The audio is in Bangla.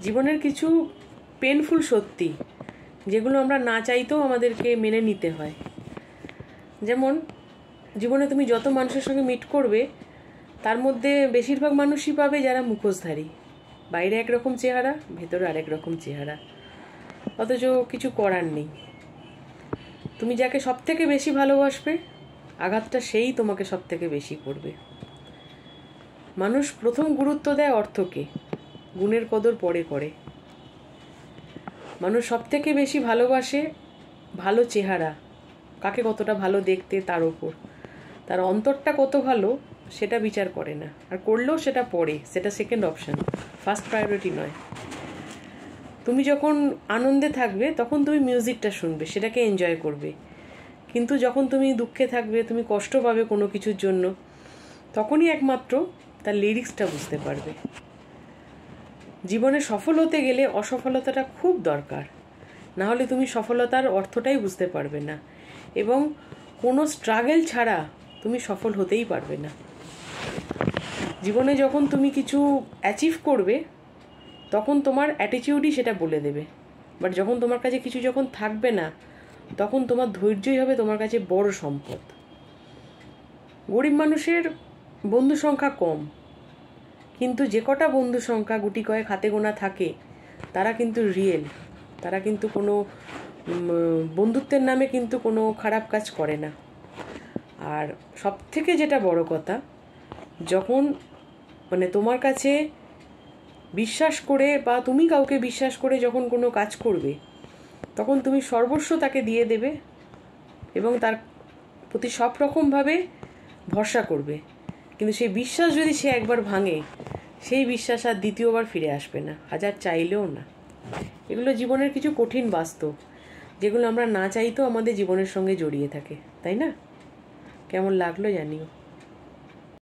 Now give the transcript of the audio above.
জীবনের কিছু পেনফুল সত্যি, যেগুলো আমরা না চাইতেও আমাদেরকে মেনে নিতে হয়। যেমন জীবনে তুমি যত মানুষের সঙ্গে মিট করবে, তার মধ্যে বেশিরভাগ মানুষই পাবে যারা মুখোশধারী। বাইরে একরকম চেহারা, ভেতরে আরেক রকম চেহারা, অথচ কিছু করার নেই। তুমি যাকে সব থেকে বেশি ভালোবাসবে, আঘাতটা সেই তোমাকে সব থেকে বেশি করবে। মানুষ প্রথম গুরুত্ব দেয় অর্থকে, গুণের কদর পরে করে। মানুষ সব থেকে বেশি ভালোবাসে ভালো চেহারা, কাকে কতটা ভালো দেখতে তার ওপর। তার অন্তরটা কত ভালো সেটা বিচার করে না, আর করলেও সেটা পরে, সেটা সেকেন্ড অপশন, ফার্স্ট প্রায়োরিটি নয়। তুমি যখন আনন্দে থাকবে তখন তুমি মিউজিকটা শুনবে, সেটাকে এনজয় করবে। কিন্তু যখন তুমি দুঃখে থাকবে, তুমি কষ্ট পাবে কোনো কিছুর জন্য, তখনই একমাত্র তার লিরিক্সটা বুঝতে পারবে। জীবনে সফল হতে গেলে অসফলতাটা খুব দরকার, না হলে তুমি সফলতার অর্থটাই বুঝতে পারবে না, এবং কোনো স্ট্রাগল ছাড়া তুমি সফল হতেই পারবে না। জীবনে যখন তুমি কিছু অ্যাচিভ করবে, তখন তোমার অ্যাটিটিউডই সেটা বলে দেবে। বাট যখন তোমার কাছে কিছু যখন থাকবে না, তখন তোমার ধৈর্যই হবে তোমার কাছে বড় সম্পদ। গরিব মানুষের বন্ধু সংখ্যা কম, কিন্তু যে কটা বন্ধু সংখ্যা গুটি কয়েক হাতে গোনা থাকে, তারা কিন্তু রিয়েল। তারা কিন্তু কোনো বন্ধুত্বের নামে কিন্তু কোনো খারাপ কাজ করে না। আর সব থেকে যেটা বড় কথা, যখন তোমার কাছে বিশ্বাস করে বা তুমি কাউকে বিশ্বাস করে যখন কোনো কাজ করবে, তখন তুমি সর্বস্ব তাকে দিয়ে দেবে এবং তার প্রতি সব রকমভাবে ভরসা করবে। কিন্তু সেই বিশ্বাস যদি সে একবার ভাঙে, সেই বিশ্বাস আর দ্বিতীয়বার ফিরে আসবে না, হাজার চাইলেও না। এগুলো জীবনের কিছু কঠিন বাস্তব, যেগুলো আমরা না চাইতেও আমাদের জীবনের সঙ্গে জড়িয়ে থাকে, তাই না? কেমন লাগলো জানিও।